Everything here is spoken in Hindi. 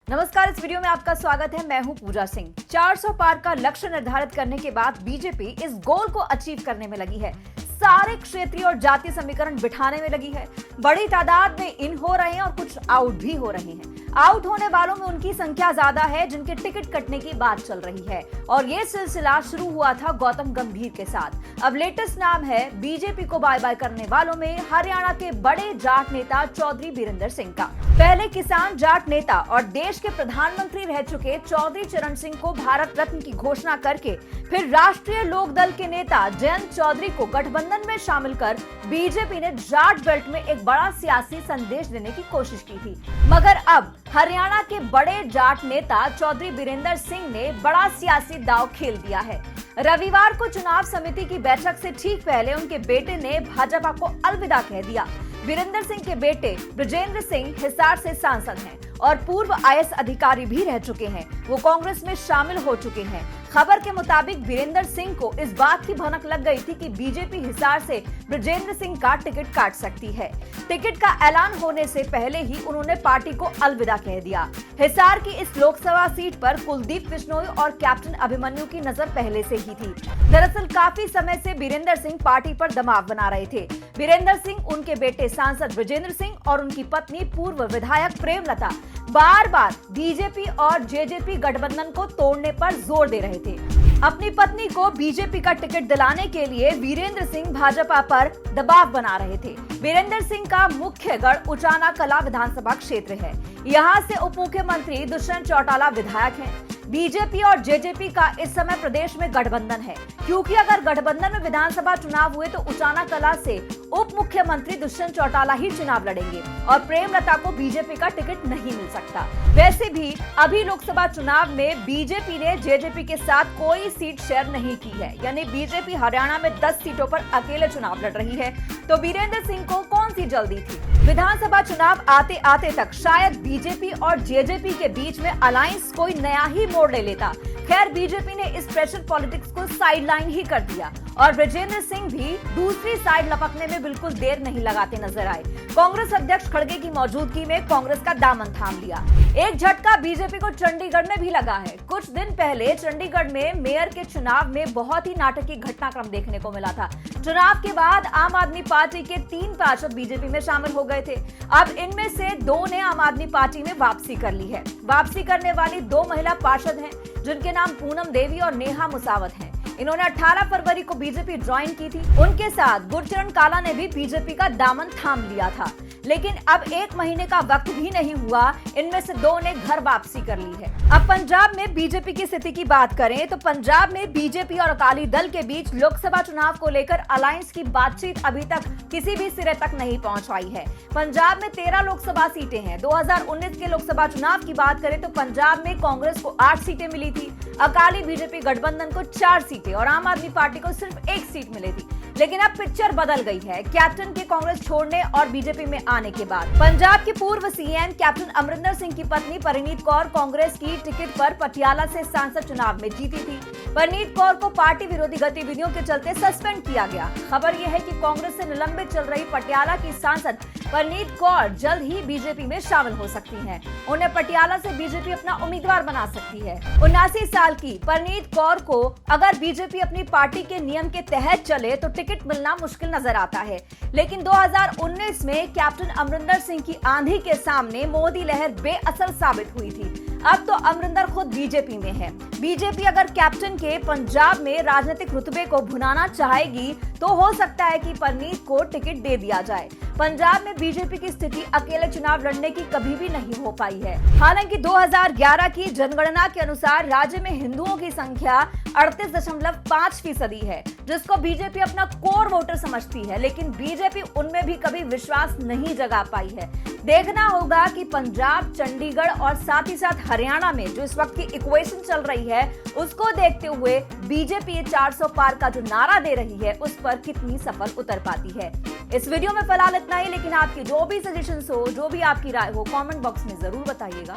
नमस्कार, इस वीडियो में आपका स्वागत है। मैं हूं पूजा सिंह। 400 पार का लक्ष्य निर्धारित करने के बाद बीजेपी इस गोल को अचीव करने में लगी है। सारे क्षेत्रीय और जातीय समीकरण बिठाने में लगी है। बड़ी तादाद में इन हो रहे हैं और कुछ आउट भी हो रहे हैं। आउट होने वालों में उनकी संख्या ज्यादा है जिनके टिकट कटने की बात चल रही है और ये सिलसिला शुरू हुआ था गौतम गंभीर के साथ। अब लेटेस्ट नाम है बीजेपी को बाय बाय करने वालों में हरियाणा के बड़े जाट नेता चौधरी बीरेंद्र सिंह का। पहले किसान जाट नेता और देश के प्रधानमंत्री रह चुके चौधरी चरण सिंह को भारत रत्न की घोषणा करके फिर राष्ट्रीय लोक दल के नेता जयंत चौधरी को गठबंधन में शामिल कर बीजेपी ने जाट बेल्ट में एक बड़ा सियासी संदेश देने की कोशिश की थी। मगर अब हरियाणा के बड़े जाट नेता चौधरी बीरेंद्र सिंह ने बड़ा सियासी दांव खेल दिया है। रविवार को चुनाव समिति की बैठक से ठीक पहले उनके बेटे ने भाजपा को अलविदा कह दिया। बीरेंद्र सिंह के बेटे ब्रजेंद्र सिंह हिसार से सांसद हैं और पूर्व आईएएस अधिकारी भी रह चुके हैं। वो कांग्रेस में शामिल हो चुके हैं। खबर के मुताबिक बीरेंद्र सिंह को इस बात की भनक लग गई थी कि बीजेपी हिसार से ब्रजेंद्र सिंह का टिकट काट सकती है। टिकट का ऐलान होने से पहले ही उन्होंने पार्टी को अलविदा कह दिया। हिसार की इस लोकसभा सीट पर कुलदीप बिश्नोई और कैप्टन अभिमन्यु की नजर पहले से ही थी। दरअसल काफी समय से बीरेंद्र सिंह पार्टी पर दबाव बना रहे थे। बीरेंद्र सिंह, उनके बेटे सांसद ब्रजेंद्र सिंह और उनकी पत्नी पूर्व विधायक प्रेमलता बार बार बीजेपी और जेजेपी गठबंधन को तोड़ने पर जोर दे रहे थे। अपनी पत्नी को बीजेपी का टिकट दिलाने के लिए वीरेंद्र सिंह भाजपा पर दबाव बना रहे थे। वीरेंद्र सिंह का मुख्य गढ़ उचाना कला विधानसभा क्षेत्र है। यहाँ से उप मुख्यमंत्री दुष्यंत चौटाला विधायक हैं। बीजेपी और जेजेपी का इस समय प्रदेश में गठबंधन है, क्योंकि अगर गठबंधन में विधानसभा चुनाव हुए तो उचाना कला से उप मुख्यमंत्री दुष्यंत चौटाला ही चुनाव लड़ेंगे और प्रेमलता को बीजेपी का टिकट नहीं मिल सकता। वैसे भी अभी लोकसभा चुनाव में बीजेपी ने जेजेपी के साथ कोई सीट शेयर नहीं की है, यानी बीजेपी हरियाणा में 10 सीटों पर अकेले चुनाव लड़ रही है। तो बीरेंद्र सिंह को कौन सी जल्दी थी? विधानसभा चुनाव आते आते तक शायद बीजेपी और जेजेपी के बीच में अलायंस कोई नया ही मोड़ ले लेता। खैर, बीजेपी ने इस प्रेशर पॉलिटिक्स को साइडलाइन ही कर दिया और ब्रजेंद्र सिंह भी दूसरी साइड लपकने में बिल्कुल देर नहीं लगाते नजर आए। कांग्रेस अध्यक्ष खड़गे की मौजूदगी में कांग्रेस का दामन थाम लिया। एक झटका बीजेपी को चंडीगढ़ में भी लगा है। कुछ दिन पहले चंडीगढ़ में मेयर के चुनाव में बहुत ही नाटकीय घटनाक्रम देखने को मिला था। चुनाव के बाद आम आदमी पार्टी के 3 पार्षद बीजेपी में शामिल हो गए थे। अब इनमें से 2 ने आम आदमी पार्टी में वापसी कर ली है। वापसी करने वाली 2 महिला पार्षद हैं, जिनके नाम पूनम देवी और नेहा मुसावत हैं। इन्होंने 18 फरवरी को बीजेपी ज्वाइन की थी। उनके साथ गुरचरण काला ने भी बीजेपी का दामन थाम लिया था। लेकिन अब 1 महीने का वक्त भी नहीं हुआ, इनमें से 2 ने घर वापसी कर ली है। अब पंजाब में बीजेपी की स्थिति की बात करें तो पंजाब में बीजेपी और अकाली दल के बीच लोकसभा चुनाव को लेकर अलायंस की बातचीत अभी तक किसी भी सिरे तक नहीं पहुंच पाई है। पंजाब में 13 लोकसभा सीटें हैं। 2019 के लोकसभा चुनाव की बात करें तो पंजाब में कांग्रेस को 8 सीटें मिली थी, अकाली बीजेपी गठबंधन को 4 सीटें और आम आदमी पार्टी को सिर्फ 1 सीट मिली थी। लेकिन अब पिक्चर बदल गई है कैप्टन के कांग्रेस छोड़ने और बीजेपी में आने के बाद। पंजाब के पूर्व सीएम कैप्टन अमरिंदर सिंह की पत्नी परिणीत कौर कांग्रेस की टिकट पर पटियाला से सांसद चुनाव में जीती थी। परिणीत कौर को पार्टी विरोधी गतिविधियों के चलते सस्पेंड किया गया। खबर यह है कि कांग्रेस से निलंबित चल रही पटियाला की सांसद परिणीत कौर जल्द ही बीजेपी में शामिल हो सकती हैं। उन्हें पटियाला से बीजेपी अपना उम्मीदवार बना सकती है। 79 साल की परिणीत कौर को अगर बीजेपी अपनी पार्टी के नियम के तहत चले तो टिकट मिलना मुश्किल नजर आता है। लेकिन 2019 में कैप्टन अमरिंदर सिंह की आंधी के सामने मोदी लहर बेअसर साबित हुई थी। अब तो अमरिंदर खुद बीजेपी में है। बीजेपी अगर कैप्टन के पंजाब में राजनीतिक रुतबे को भुनाना चाहेगी तो हो सकता है कि परिणीत को टिकट दे दिया जाए। पंजाब में बीजेपी की स्थिति अकेले चुनाव लड़ने की कभी भी नहीं हो पाई है। हालांकि 2011 की जनगणना के अनुसार राज्य में हिंदुओं की संख्या 38.5% है, जिसको बीजेपी अपना कोर वोटर समझती है। लेकिन बीजेपी उनमें भी कभी विश्वास नहीं जगा पाई है। देखना होगा कि पंजाब, चंडीगढ़ और साथ ही साथ हरियाणा में जो इस वक्त की इक्वेशन चल रही है उसको देखते हुए बीजेपी 400 पार का जो नारा दे रही है उस पर कितनी सफल उतर पाती है। इस वीडियो में फिलहाल इतना ही, लेकिन आपकी जो भी सजेशंस हो, जो भी आपकी राय हो, कमेंट बॉक्स में जरूर बताइएगा।